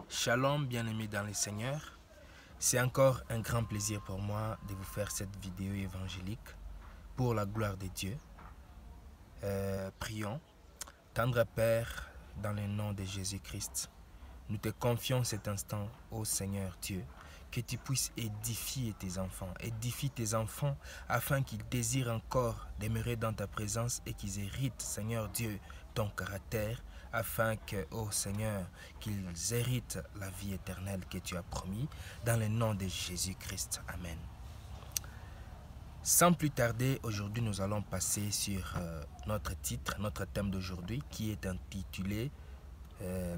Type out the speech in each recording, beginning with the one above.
Shalom, bien-aimés dans le Seigneur. C'est encore un grand plaisir pour moi de vous faire cette vidéo évangélique pour la gloire de Dieu. Prions. Tendre Père, dans le nom de Jésus-Christ, nous te confions cet instant, ô Seigneur Dieu, que tu puisses édifier tes enfants. Édifie tes enfants afin qu'ils désirent encore demeurer dans ta présence et qu'ils héritent, Seigneur Dieu, ton caractère, afin que, ô Seigneur, qu'ils héritent la vie éternelle que tu as promis, dans le nom de Jésus-Christ. Amen. Sans plus tarder, aujourd'hui nous allons passer sur notre titre, notre thème d'aujourd'hui, qui est intitulé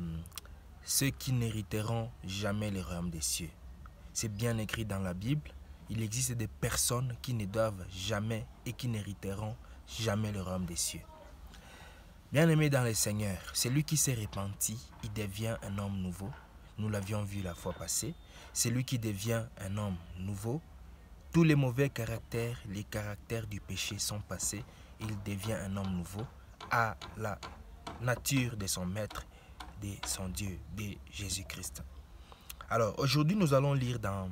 « Ceux qui n'hériteront jamais le royaume des cieux ». C'est bien écrit dans la Bible, il existe des personnes qui ne doivent jamais et qui n'hériteront jamais le royaume des cieux. Bien-aimé dans le Seigneur, celui qui s'est repenti, il devient un homme nouveau. Nous l'avions vu la fois passée. Celui qui devient un homme nouveau, tous les mauvais caractères, les caractères du péché sont passés. Il devient un homme nouveau à la nature de son maître, de son Dieu, de Jésus-Christ. Alors, aujourd'hui, nous allons lire dans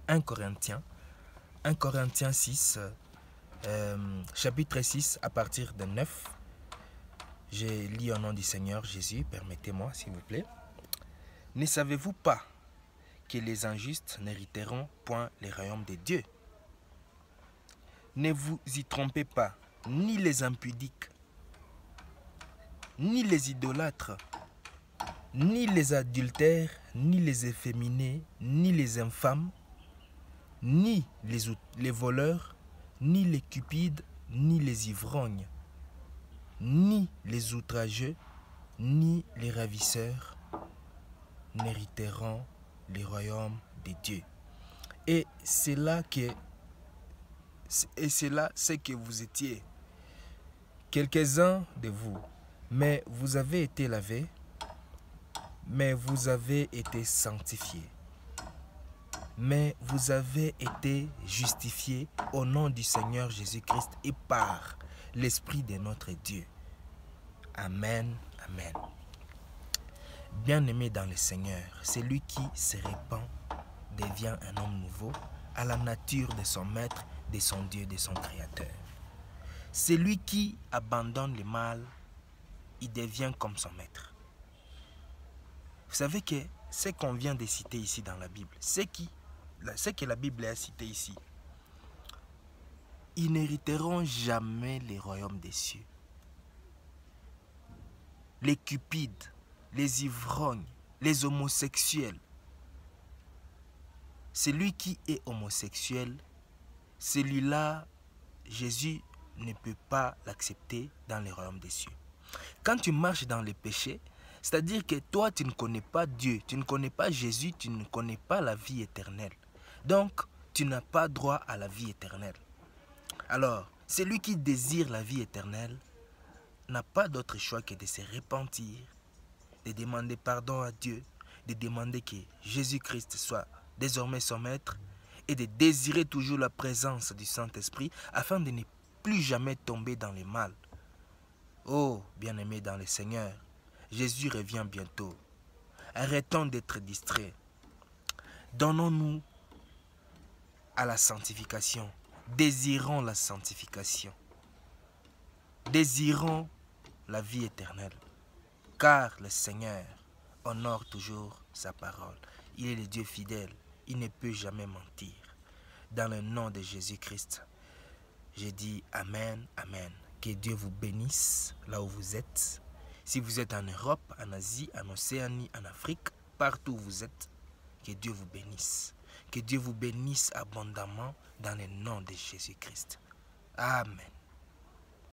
1 Corinthiens 6, chapitre 6, à partir de 9. Je lis au nom du Seigneur Jésus, permettez-moi, s'il vous plaît. Ne savez-vous pas que les injustes n'hériteront point les royaumes de Dieu? Ne vous y trompez pas, ni les impudiques, ni les idolâtres, ni les adultères, ni les efféminés, ni les infâmes, ni les voleurs, ni les cupides, ni les ivrognes, ni les outrageux, ni les ravisseurs n'hériteront les royaumes de Dieu. Et c'est là c'est que vous étiez, quelques-uns de vous, mais vous avez été lavés, mais vous avez été sanctifiés, mais vous avez été justifiés au nom du Seigneur Jésus-Christ et par l'Esprit de notre Dieu. Amen, amen. Bien-aimé dans le Seigneur, celui qui se répand devient un homme nouveau à la nature de son maître, de son Dieu, de son Créateur. Celui qui abandonne le mal, il devient comme son maître. Vous savez que ce qu'on vient de citer ici dans la Bible, ce que la Bible a cité ici, ils n'hériteront jamais les royaumes des cieux. Les cupides, les ivrognes, les homosexuels. Celui qui est homosexuel, celui-là, Jésus ne peut pas l'accepter dans les royaumes des cieux. Quand tu marches dans le péché, c'est-à-dire que toi, tu ne connais pas Dieu, tu ne connais pas Jésus, tu ne connais pas la vie éternelle. Donc, tu n'as pas droit à la vie éternelle. Alors, celui qui désire la vie éternelle n'a pas d'autre choix que de se repentir, de demander pardon à Dieu, de demander que Jésus-Christ soit désormais son maître et de désirer toujours la présence du Saint-Esprit afin de ne plus jamais tomber dans le mal. Oh, bien-aimés dans le Seigneur, Jésus revient bientôt. Arrêtons d'être distraits. Donnons-nous à la sanctification. Désirons la sanctification. Désirons la vie éternelle. Car le Seigneur honore toujours sa parole. Il est le Dieu fidèle. Il ne peut jamais mentir. Dans le nom de Jésus-Christ, je dis Amen, Amen. Que Dieu vous bénisse là où vous êtes. Si vous êtes en Europe, en Asie, en Océanie, en Afrique, partout où vous êtes, que Dieu vous bénisse. Que Dieu vous bénisse abondamment dans le nom de Jésus-Christ. Amen.